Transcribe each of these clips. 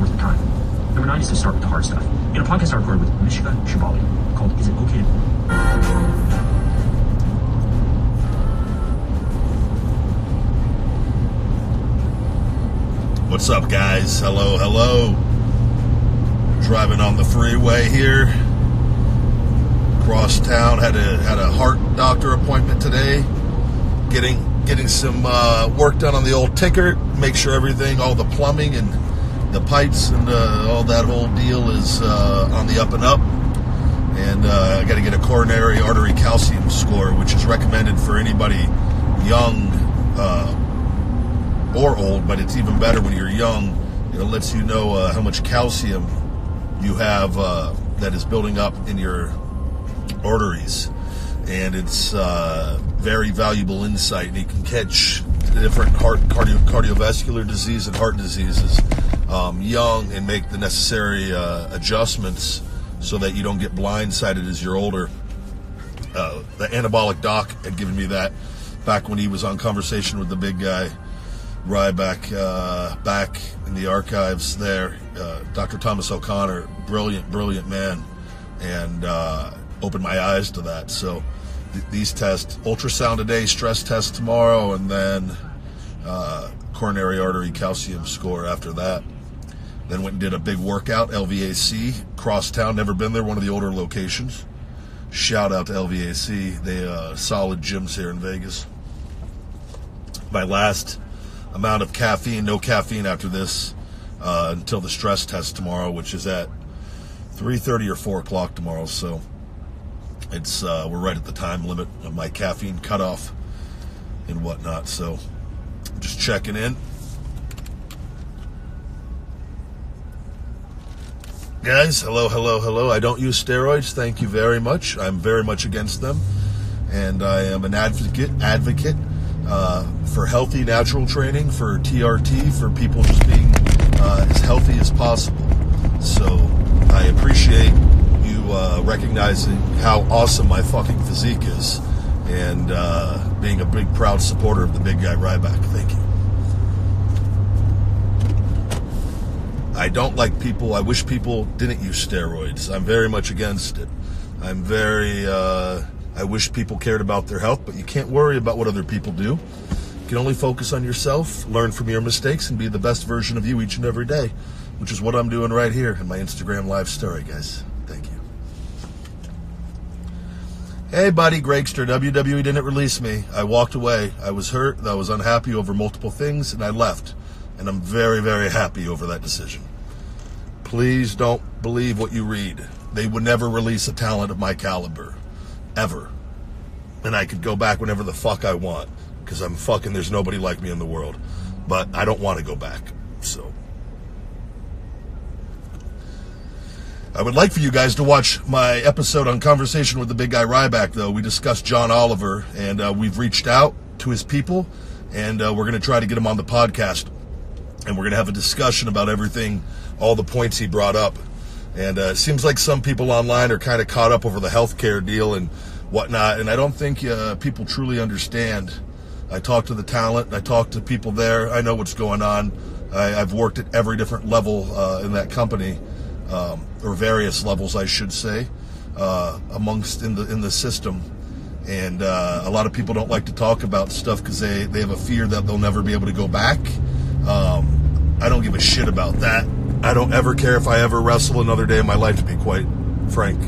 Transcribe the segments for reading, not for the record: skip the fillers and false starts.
worth your time. Number 9 is to start with the hard stuff. In a podcast I recorded with Mishka Shabali called Is It Okay to... What's up, guys? Hello. Driving on the freeway here. Across town, had a heart doctor appointment today. Getting some work done on the old ticker. Make sure everything, all the plumbing and the pipes and all that whole deal is on the up and up. And I got to get a coronary artery calcium score, which is recommended for anybody young or old, but it's even better when you're young. It lets you know how much calcium you have that is building up in your arteries, and it's very valuable insight, and you can catch different cardiovascular disease and heart diseases young and make the necessary adjustments so that you don't get blindsided as you're older. The anabolic doc had given me that back when he was on Conversation with the Big Guy, Ryback, back in the archives there. Dr. Thomas O'Connor, brilliant man, and opened my eyes to that. So these tests, ultrasound today, stress test tomorrow, and then coronary artery calcium score after that. Then went and did a big workout, LVAC, cross town, never been there, one of the older locations. Shout out to LVAC, they solid gyms here in Vegas. My last amount of caffeine, no caffeine after this until the stress test tomorrow, which is at 3:30 or 4 o'clock tomorrow. So it's we're right at the time limit of my caffeine cutoff and whatnot. So just checking in. Guys, hello. I don't use steroids. Thank you very much. I'm very much against them, and I am an advocate for healthy natural training, for TRT, for people just being as healthy as possible. So I appreciate you recognizing how awesome my fucking physique is, and being a big proud supporter of the Big Guy Ryback. Thank you. I don't like people, I wish people didn't use steroids. I'm very much against it. I wish people cared about their health, but you can't worry about what other people do. You can only focus on yourself, learn from your mistakes, and be the best version of you each and every day, which is what I'm doing right here in my Instagram live story, guys. Thank you. Hey, buddy, Gregster, WWE didn't release me. I walked away. I was hurt. I was unhappy over multiple things, and I left. And I'm very, very happy over that decision. Please don't believe what you read. They would never release a talent of my caliber. Ever. And I could go back whenever the fuck I want, because there's nobody like me in the world. But I don't want to go back. So I would like for you guys to watch my episode on Conversation with the Big Guy Ryback, though. We discussed John Oliver, and we've reached out to his people, and we're going to try to get him on the podcast. And we're going to have a discussion about everything, all the points he brought up. And it seems like some people online are kind of caught up over the healthcare deal and whatnot. And I don't think people truly understand. I talked to the talent. I talked to people there. I know what's going on. I've worked at every different level in that company, or various levels, I should say, amongst in the system. And a lot of people don't like to talk about stuff because they have a fear that they'll never be able to go back. I don't give a shit about that. I don't ever care if I ever wrestle another day in my life, to be quite frank.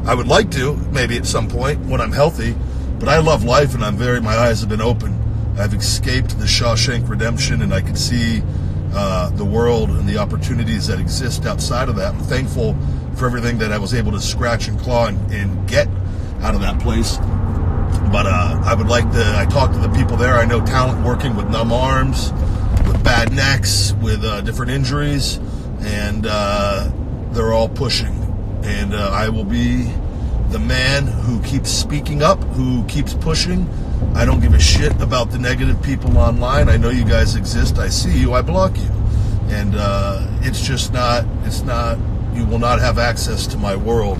I would like to, maybe at some point when I'm healthy, but I love life, and my eyes have been open. I've escaped the Shawshank Redemption, and I can see the world and the opportunities that exist outside of that. I'm thankful for everything that I was able to scratch and claw and get out of that place. But I talked to the people there. I know talent working with numb arms, with bad necks, with different injuries, and they're all pushing. And I will be the man who keeps speaking up, who keeps pushing. I don't give a shit about the negative people online. I know you guys exist. I see you. I block you. And you will not have access to my world.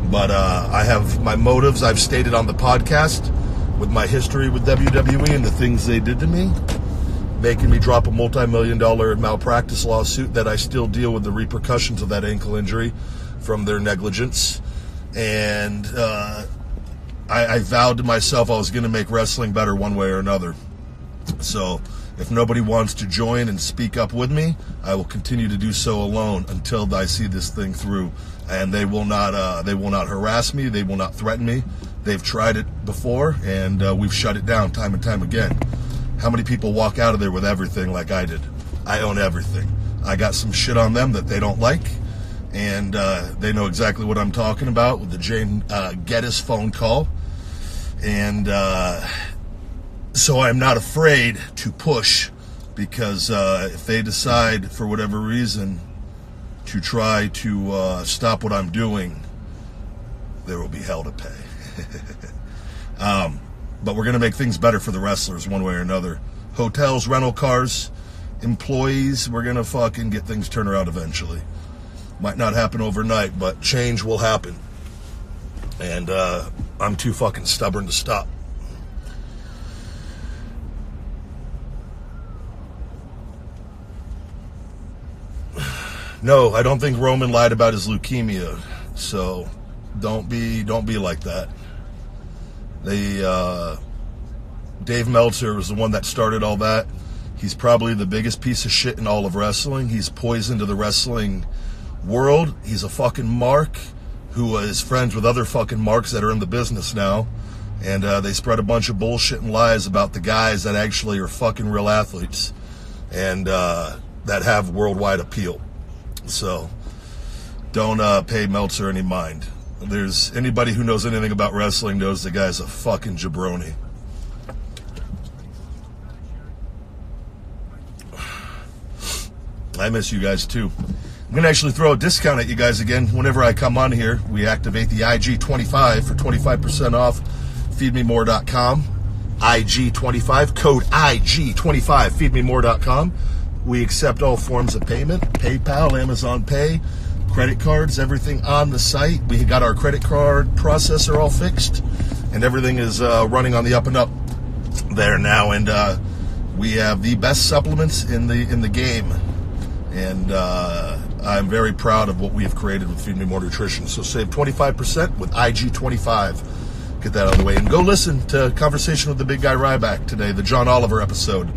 But I have my motives. I've stated on the podcast with my history with WWE and the things they did to me. making me drop a multi-million-dollar malpractice lawsuit that I still deal with the repercussions of that ankle injury from their negligence. And I vowed to myself I was going to make wrestling better one way or another. So if nobody wants to join and speak up with me, I will continue to do so alone until I see this thing through. And they will not harass me. They will not threaten me. They've tried it before, and we've shut it down time and time again. How many people walk out of there with everything like I did? I own everything. I got some shit on them that they don't like, and they know exactly what I'm talking about with the Jane Geddes phone call. And so I'm not afraid to push, because if they decide for whatever reason to try to stop what I'm doing, there will be hell to pay. But we're going to make things better for the wrestlers one way or another. Hotels, rental cars, employees, we're going to fucking get things turned around eventually. Might not happen overnight, but change will happen. And I'm too fucking stubborn to stop. No, I don't think Roman lied about his leukemia. So don't be like that. Dave Meltzer was the one that started all that. He's probably the biggest piece of shit in all of wrestling. He's poison to the wrestling world. He's a fucking mark who is friends with other fucking marks that are in the business now. And they spread a bunch of bullshit and lies about the guys that actually are fucking real athletes and that have worldwide appeal. So don't pay Meltzer any mind. There's anybody who knows anything about wrestling knows the guy's a fucking jabroni. I miss you guys too. I'm going to actually throw a discount at you guys again. Whenever I come on here, we activate the IG25 for 25% off. Feedmemore.com. IG25, code IG25, feedmemore.com. We accept all forms of payment, PayPal, Amazon Pay, credit cards, everything on the site. We got our credit card processor all fixed, and everything is running on the up and up there now. And we have the best supplements in the game, and I'm very proud of what we have created with Feed Me More Nutrition. So save 25% with IG25. Get that out of the way, and go listen to Conversation with the Big Guy Ryback today, the John Oliver episode.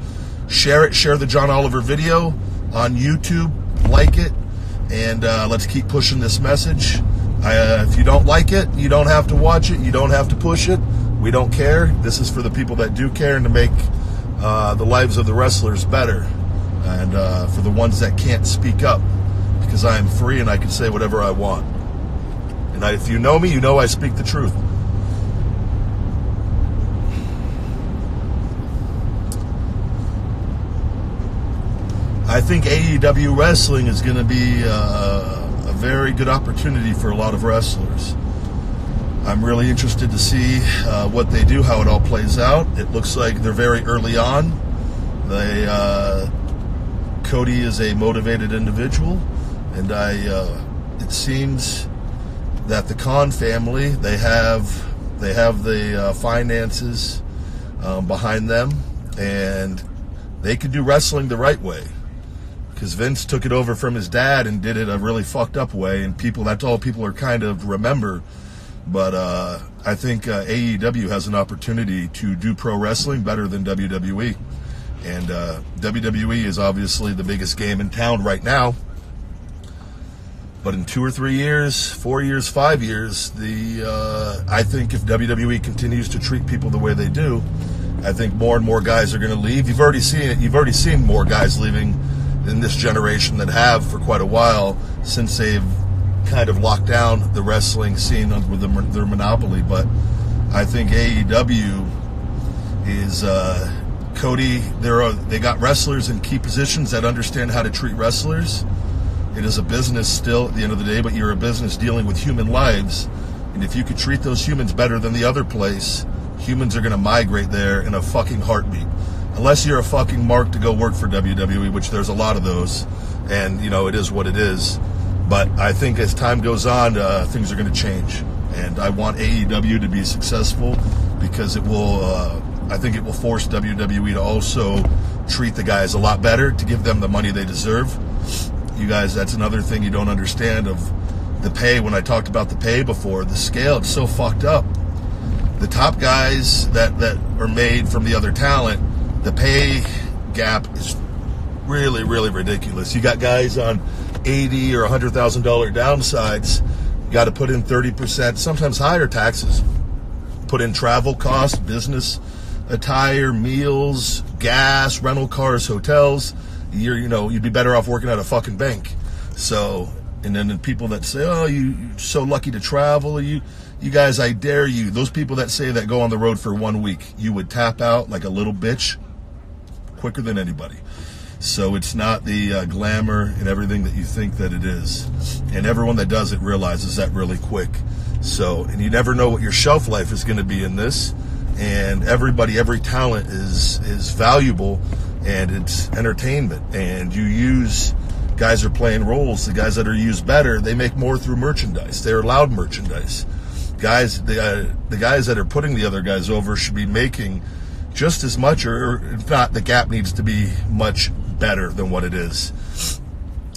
Share it. Share the John Oliver video on YouTube. Like it. And let's keep pushing this message. If you don't like it, you don't have to watch it. You don't have to push it. We don't care. This is for the people that do care and to make the lives of the wrestlers better. And for the ones that can't speak up. Because I am free and I can say whatever I want. And if you know me, you know I speak the truth. I think AEW wrestling is going to be a very good opportunity for a lot of wrestlers. I'm really interested to see what they do, how it all plays out. It looks like they're very early on. Cody is a motivated individual, and it seems that the Khan family, they have the finances behind them, and they can do wrestling the right way. Because Vince took it over from his dad and did it a really fucked up way, and that's all people are kind of remember. But I think AEW has an opportunity to do pro wrestling better than WWE. And WWE is obviously the biggest game in town right now. But in 2 or 3 years, 4 years, 5 years, I think if WWE continues to treat people the way they do, I think more and more guys are going to leave. You've already seen it. You've already seen more guys leaving in this generation that have for quite a while, since they've kind of locked down the wrestling scene with their monopoly. But I think AEW is Cody. They got wrestlers in key positions that understand how to treat wrestlers. It is a business still at the end of the day, but you're a business dealing with human lives. And if you could treat those humans better than the other place, humans are going to migrate there in a fucking heartbeat. Unless you're a fucking mark to go work for WWE, which there's a lot of those, and, it is what it is. But I think as time goes on, things are going to change. And I want AEW to be successful because I think it will force WWE to also treat the guys a lot better, to give them the money they deserve. You guys, that's another thing you don't understand of the pay. When I talked about the pay before, the scale, it's so fucked up. The top guys that are made from the other talent, the pay gap is really, really ridiculous. You got guys on $80,000 or $100,000 downsides. You got to put in 30%, sometimes higher taxes. Put in travel costs, business attire, meals, gas, rental cars, hotels. You'd be better off working at a fucking bank. So, and then the people that say, oh, you're so lucky to travel, you guys, I dare you. Those people that say that go on the road for 1 week, you would tap out like a little bitch quicker than anybody. So it's not the glamour and everything that you think that it is. And everyone that does it realizes that really quick. So, and you never know what your shelf life is going to be in this. And every talent is valuable, and it's entertainment. And guys are playing roles. The guys that are used better, they make more through merchandise. They're allowed merchandise. Guys, the guys that are putting the other guys over should be making just as much, or if not, the gap needs to be much better than what it is,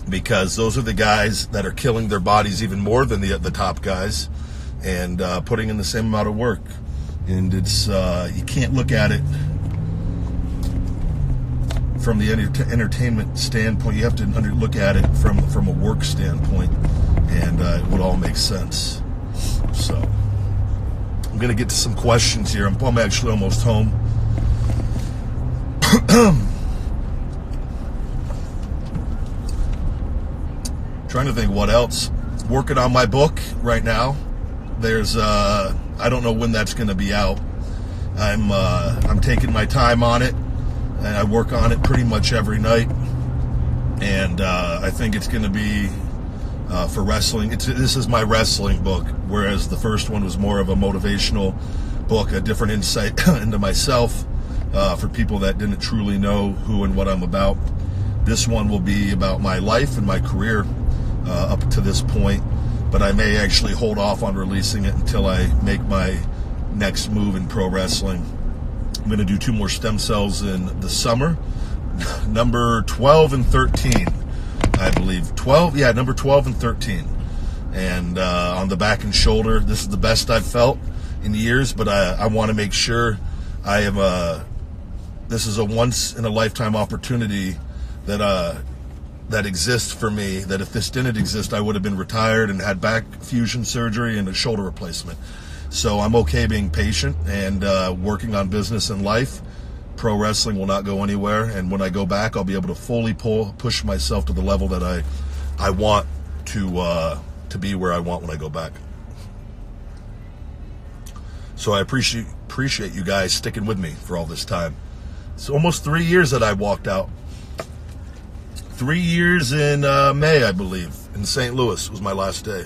because those are the guys that are killing their bodies even more than the top guys, and putting in the same amount of work. And it's you can't look at it from the entertainment standpoint. You have to look at it from a work standpoint, and it would all make sense. So I'm gonna get to some questions here. I'm actually almost home. Trying to think what else. Working on my book right now. There's I don't know when that's going to be out. I'm taking my time on it, and I work on it pretty much every night. And I think it's going to be for wrestling. This is my wrestling book, whereas the first one was more of a motivational book, a different insight into myself for people that didn't truly know who and what I'm about. This one will be about my life and my career up to this point, but I may actually hold off on releasing it until I make my next move in pro wrestling. I'm going to do 2 more stem cells in the summer, number 12 and 13, I believe. Number 12 and 13. And on the back and shoulder, this is the best I've felt in years, but I want to make sure I am this is a once-in-a-lifetime opportunity that exists for me, that if this didn't exist, I would have been retired and had back fusion surgery and a shoulder replacement. So I'm okay being patient and working on business and life. Pro wrestling will not go anywhere, and when I go back, I'll be able to fully push myself to the level that I want to be where I want when I go back. So I appreciate you guys sticking with me for all this time. It's almost 3 years that I walked out. 3 years in May, I believe, in St. Louis was my last day.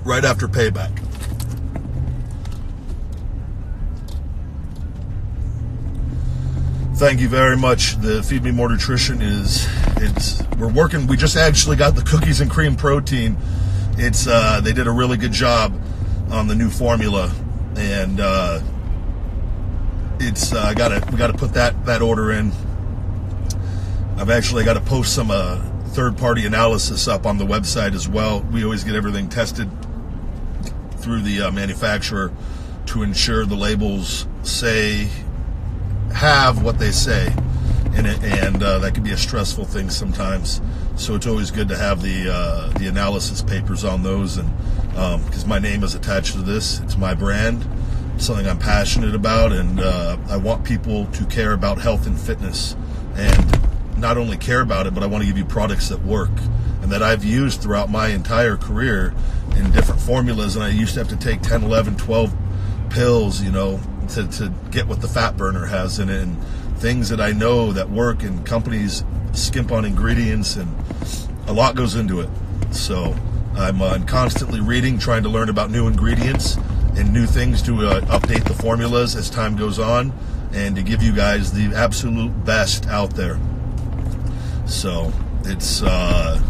Right after Payback. Thank you very much. The Feed Me More Nutrition we're working. We just actually got the cookies and cream protein. They did a really good job on the new formula, and we got to put that order in. I've actually got to post some third-party analysis up on the website as well. We always get everything tested through the manufacturer to ensure the labels have what they say in it, and that can be a stressful thing sometimes. So it's always good to have the analysis papers on those, and because my name is attached to this, it's my brand, it's something I'm passionate about, and I want people to care about health and fitness, and not only care about it, but I want to give you products that work and that I've used throughout my entire career in different formulas. And I used to have to take 10, 11, 12 pills, to get what the fat burner has in it, and things that I know that work, and companies skimp on ingredients, and a lot goes into it. So I'm constantly reading, trying to learn about new ingredients and new things to update the formulas as time goes on, and to give you guys the absolute best out there. So it's I'm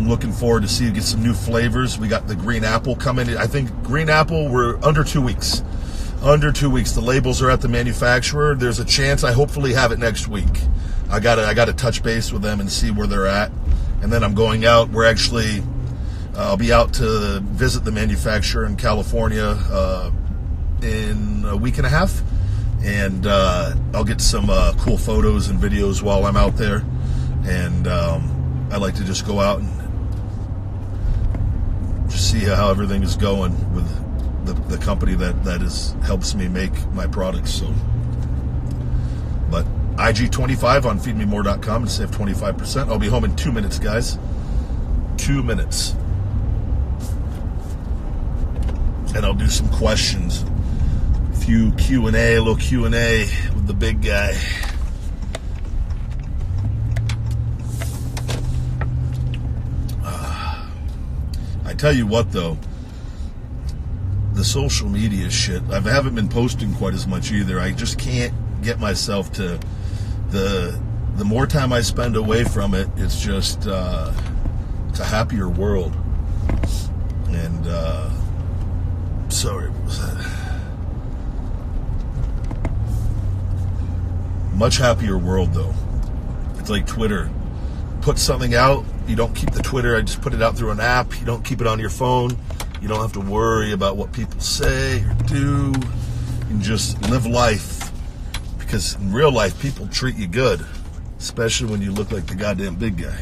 looking forward to get some new flavors. We got the green apple coming. I think green apple, we're under 2 weeks Under 2 weeks. The labels are at the manufacturer. There's a chance I hopefully have it next week. I gotta touch base with them and see where they're at. And then I'm going out. I'll be out to visit the manufacturer in California in a week and a half. And I'll get some cool photos and videos while I'm out there. And I like to just go out and just see how everything is going with the company that helps me make my products. So, but IG25 on feedmemore.com and save 25%. I'll be home in 2 minutes, guys. 2 minutes. And I'll do some questions. A few Q&A, a little Q&A with the big guy. I tell you what, though, the social media shit, I haven't been posting quite as much either. I just can't get myself to, the more time I spend away from it, it's just, it's a happier world. And, sorry, what was that? Much happier world, though. It's like Twitter. Put something out, you don't keep the Twitter, I just put it out through an app. You don't keep it on your phone. You don't have to worry about what people say or do. You can just live life. Because in real life, people treat you good. Especially when you look like the goddamn big guy.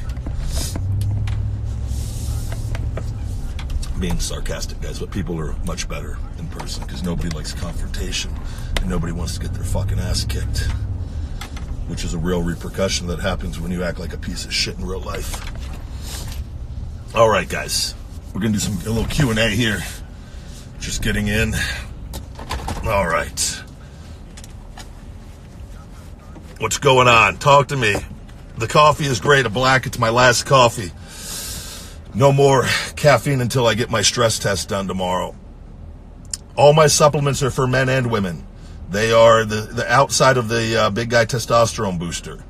I'm being sarcastic, guys, but people are much better in person. Because nobody likes confrontation. And nobody wants to get their fucking ass kicked. Which is a real repercussion that happens when you act like a piece of shit in real life. All right, guys. We're going to do a little Q&A here. Just getting in. All right. What's going on? Talk to me. The coffee is great. A black. It's my last coffee. No more caffeine until I get my stress test done tomorrow. All my supplements are for men and women. They are the outside of the big guy testosterone booster.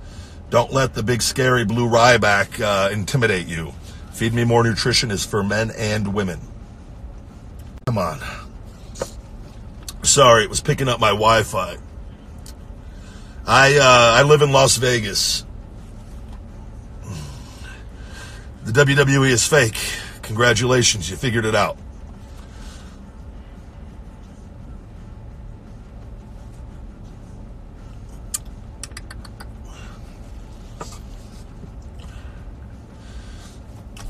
Don't let the big scary blue Ryback intimidate you. Feed Me More Nutrition is for men and women. Come on. Sorry, it was picking up my Wi-Fi. I live in Las Vegas. The WWE is fake. Congratulations, you figured it out.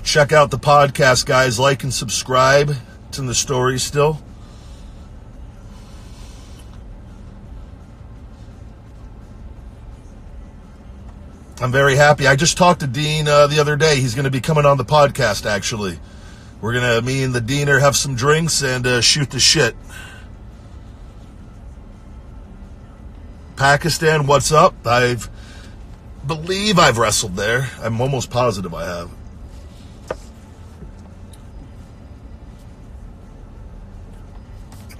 Check out the podcast, guys. Like and subscribe. It's in the story still. I'm very happy. I just talked to Dean the other day. He's going to be coming on the podcast, actually. Me and the Deaner have some drinks and shoot the shit. Pakistan, what's up? I believe I've wrestled there. I'm almost positive I have.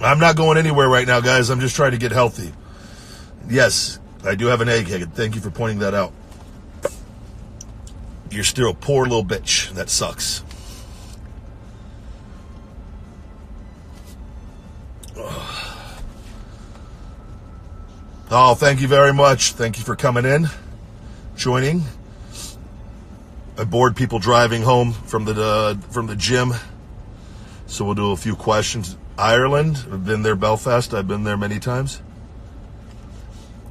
I'm not going anywhere right now, guys. I'm just trying to get healthy. Yes, I do have an egghead. Thank you for pointing that out. You're still a poor little bitch. That sucks. Oh, thank you very much. Thank you for coming in, joining. I bored people driving home from the gym, so we'll do a few questions. Ireland, I've been there. Belfast, I've been there many times.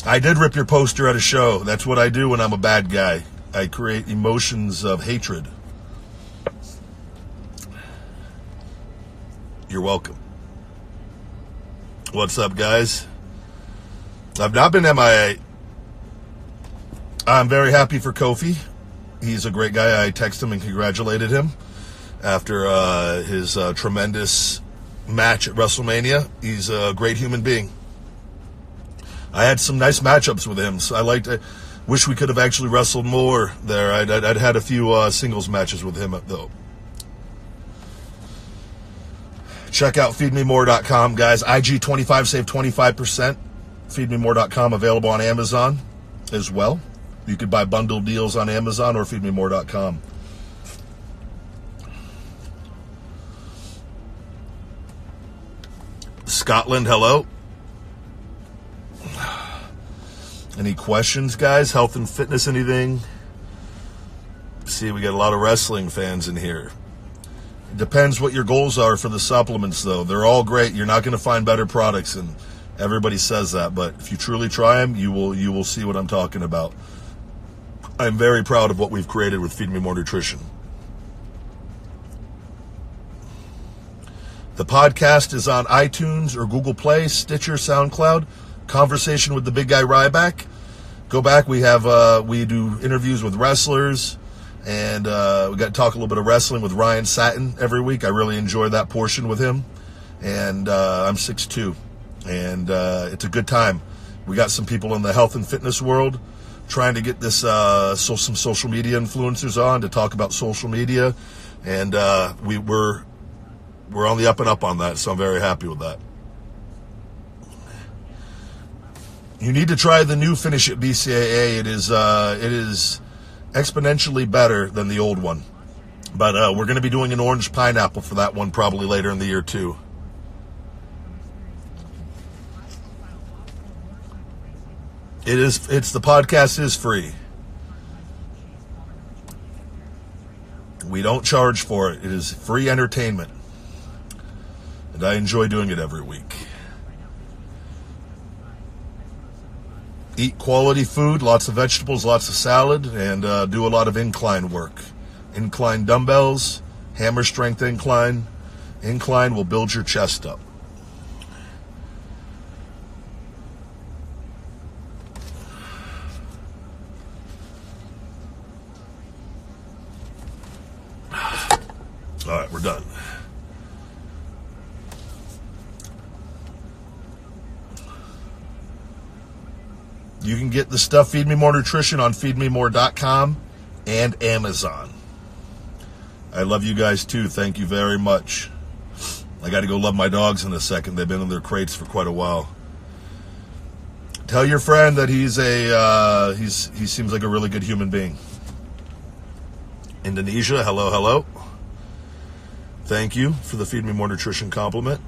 I did rip your poster at a show. That's what I do when I'm a bad guy. I create emotions of hatred. You're welcome. What's up, guys? I've not been MIA. I'm very happy for Kofi. He's a great guy. I texted him and congratulated him after his tremendous match at WrestleMania. He's a great human being. I had some nice matchups with him, so I wish we could have actually wrestled more there. I'd had a few singles matches with him, though. Check out feedmemore.com, guys. IG25, save 25%. Feedmemore.com, available on Amazon as well. You could buy bundle deals on Amazon or feedmemore.com. Scotland, hello. Any questions, guys? Health and fitness, anything? See, we got a lot of wrestling fans in here. It depends what your goals are for the supplements, though. They're all great. You're not going to find better products, and everybody says that. But if you truly try them, you will see what I'm talking about. I'm very proud of what we've created with Feed Me More Nutrition. The podcast is on iTunes or Google Play, Stitcher, SoundCloud. Conversation with the Big Guy Ryback. Go back. We do interviews with wrestlers, and we got to talk a little bit of wrestling with Ryan Satin every week. I really enjoy that portion with him, and I'm 6'2", and it's a good time. We got some people in the health and fitness world trying to get this some social media influencers on to talk about social media, and we're on the up and up on that, so I'm very happy with that. You need to try the new Finish It BCAA. It is exponentially better than the old one. But we're going to be doing an orange pineapple for that one probably later in the year too. The podcast is free. We don't charge for it. It is free entertainment. And I enjoy doing it every week. Eat quality food, lots of vegetables, lots of salad, and do a lot of incline work. Incline dumbbells, hammer strength incline. Incline will build your chest up. All right, we're done. You can get the stuff Feed Me More Nutrition on feedmemore.com and Amazon. I love you guys too. Thank you very much. I got to go love my dogs in a second. They've been in their crates for quite a while. Tell your friend that he seems like a really good human being. Indonesia, hello, hello. Thank you for the Feed Me More Nutrition compliment.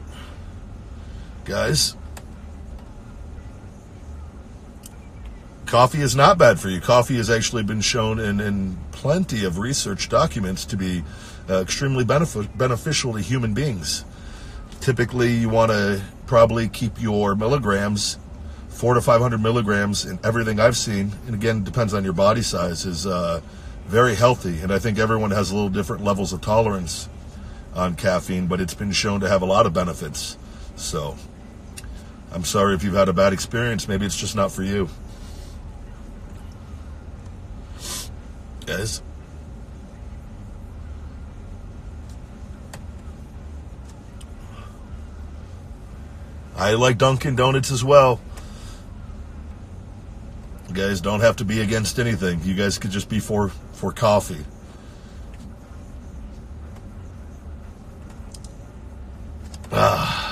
Guys, coffee is not bad for you. Coffee has actually been shown in plenty of research documents to be extremely beneficial to human beings. Typically, you want to probably keep your milligrams, 400 to 500 milligrams, in everything I've seen, and again, it depends on your body size, is very healthy. And I think everyone has a little different levels of tolerance on caffeine, but it's been shown to have a lot of benefits. So, I'm sorry if you've had a bad experience. Maybe it's just not for you. Guys, I like Dunkin' Donuts as well. You guys don't have to be against anything. You guys could just be for coffee.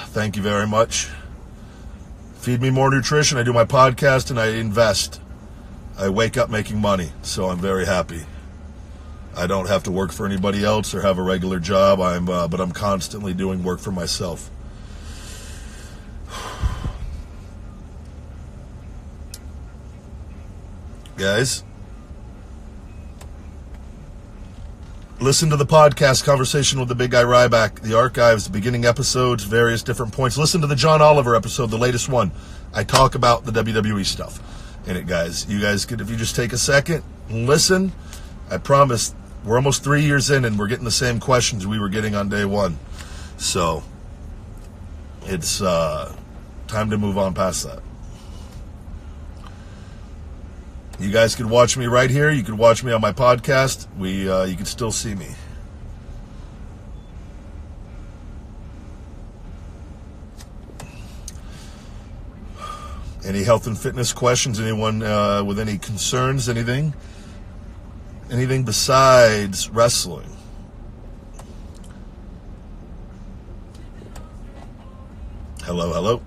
Thank you very much. Feed Me More Nutrition. I do my podcast and I invest. I wake up making money, so I'm very happy. I don't have to work for anybody else or have a regular job. But I'm constantly doing work for myself. Guys, listen to the podcast, Conversation with the Big Guy Ryback, the archives, the beginning episodes, various different points. Listen to the John Oliver episode, the latest one. I talk about the WWE stuff in it, guys. You guys could, if you just take a second and listen, I promise we're almost 3 years in and we're getting the same questions we were getting on day one. So it's time to move on past that. You guys can watch me right here. You can watch me on my podcast. You can still see me. Any health and fitness questions? Anyone with any concerns? Anything besides wrestling? Hello, hello.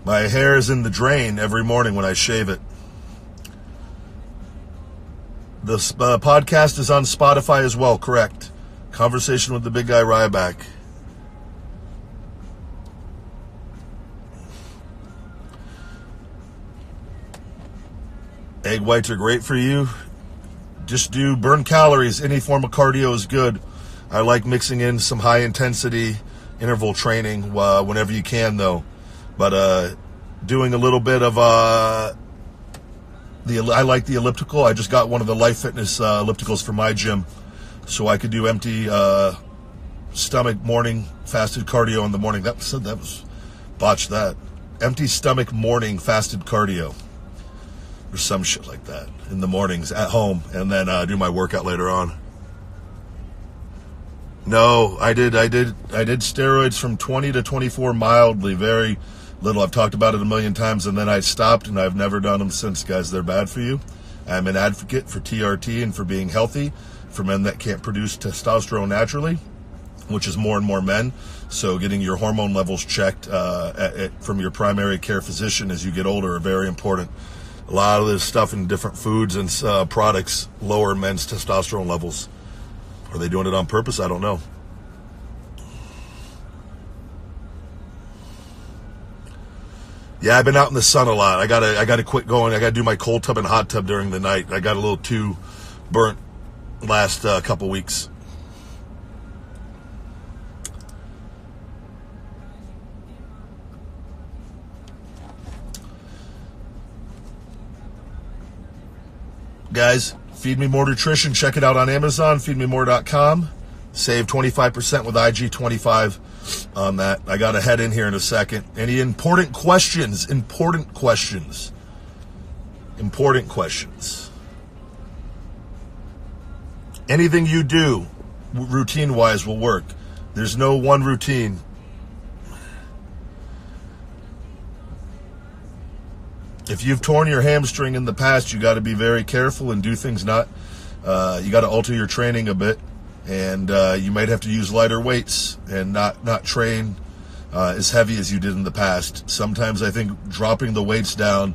My hair is in the drain every morning when I shave it. The podcast is on Spotify as well, correct? Conversation with the Big Guy Ryback. Egg whites are great for you. Just burn calories. Any form of cardio is good. I like mixing in some high intensity interval training whenever you can, though. But doing a little bit of I like the elliptical. I just got one of the Life Fitness ellipticals for my gym, so I could do empty stomach morning fasted cardio in the morning. That was botched. That empty stomach morning fasted cardio, or some shit like that in the mornings at home, and then do my workout later on. No, I did steroids from 20 to 24 mildly, very little. I've talked about it a million times, and then I stopped, and I've never done them since, guys. They're bad for you. I'm an advocate for TRT and for being healthy for men that can't produce testosterone naturally, which is more and more men. So getting your hormone levels checked from your primary care physician as you get older are very important. A lot of this stuff in different foods and products lower men's testosterone levels. Are they doing it on purpose? I don't know. Yeah, I've been out in the sun a lot. I gotta quit going. I gotta do my cold tub and hot tub during the night. I got a little too burnt last couple weeks. Guys, Feed Me More Nutrition. Check it out on Amazon, feedmemore.com. Save 25% with IG25 on that. I got to head in here in a second. Any important questions? Important questions. Anything you do routine-wise will work. There's no one routine. If you've torn your hamstring in the past, you got to be very careful and do things you got to alter your training a bit. And you might have to use lighter weights and not train as heavy as you did in the past. Sometimes I think dropping the weights down,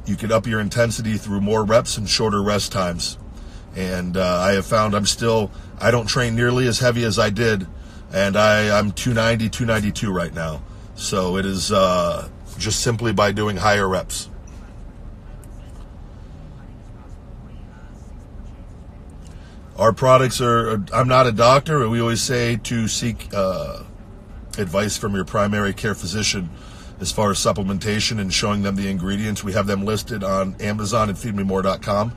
you could up your intensity through more reps and shorter rest times. And I have found I don't train nearly as heavy as I did, and I'm 290, 292 right now. So it is just simply by doing higher reps. Our products I'm not a doctor, but we always say to seek advice from your primary care physician as far as supplementation and showing them the ingredients. We have them listed on Amazon and feedmemore.com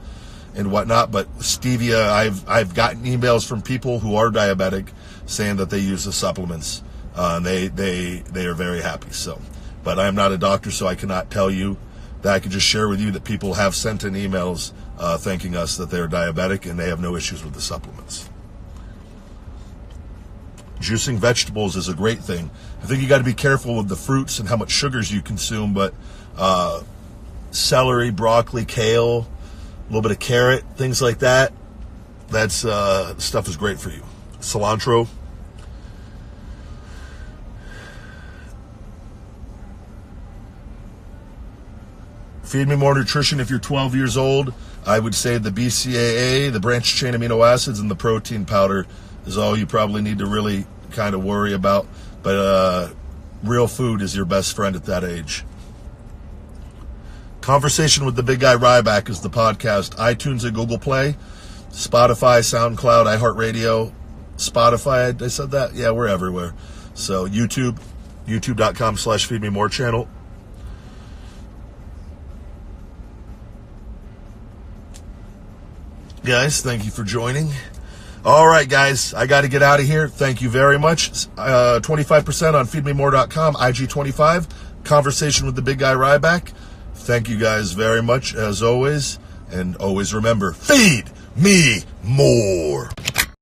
and whatnot. But stevia, I've gotten emails from people who are diabetic saying that they use the supplements. And they are very happy. So, but I am not a doctor, so I cannot tell you that. I can just share with you that people have sent in emails thanking us that they're diabetic and they have no issues with the supplements. Juicing vegetables is a great thing. I think you got to be careful with the fruits and how much sugars you consume, but celery, broccoli, kale, a little bit of carrot, things like that, that's stuff is great for you. Cilantro. Feed Me More Nutrition. If you're 12 years old, I would say the BCAA, the branched chain amino acids, and the protein powder is all you probably need to really kind of worry about. But real food is your best friend at that age. Conversation with the Big Guy Ryback is the podcast. iTunes and Google Play, Spotify, SoundCloud, iHeartRadio, Spotify. I said that? Yeah, we're everywhere. So YouTube, youtube.com/feedmemore channel. Guys, thank you for joining. All right, guys, I got to get out of here. Thank you very much. 25% on feedmemore.com, IG25, Conversation with the Big Guy Ryback. Thank you guys very much, as always. And always remember, feed me more.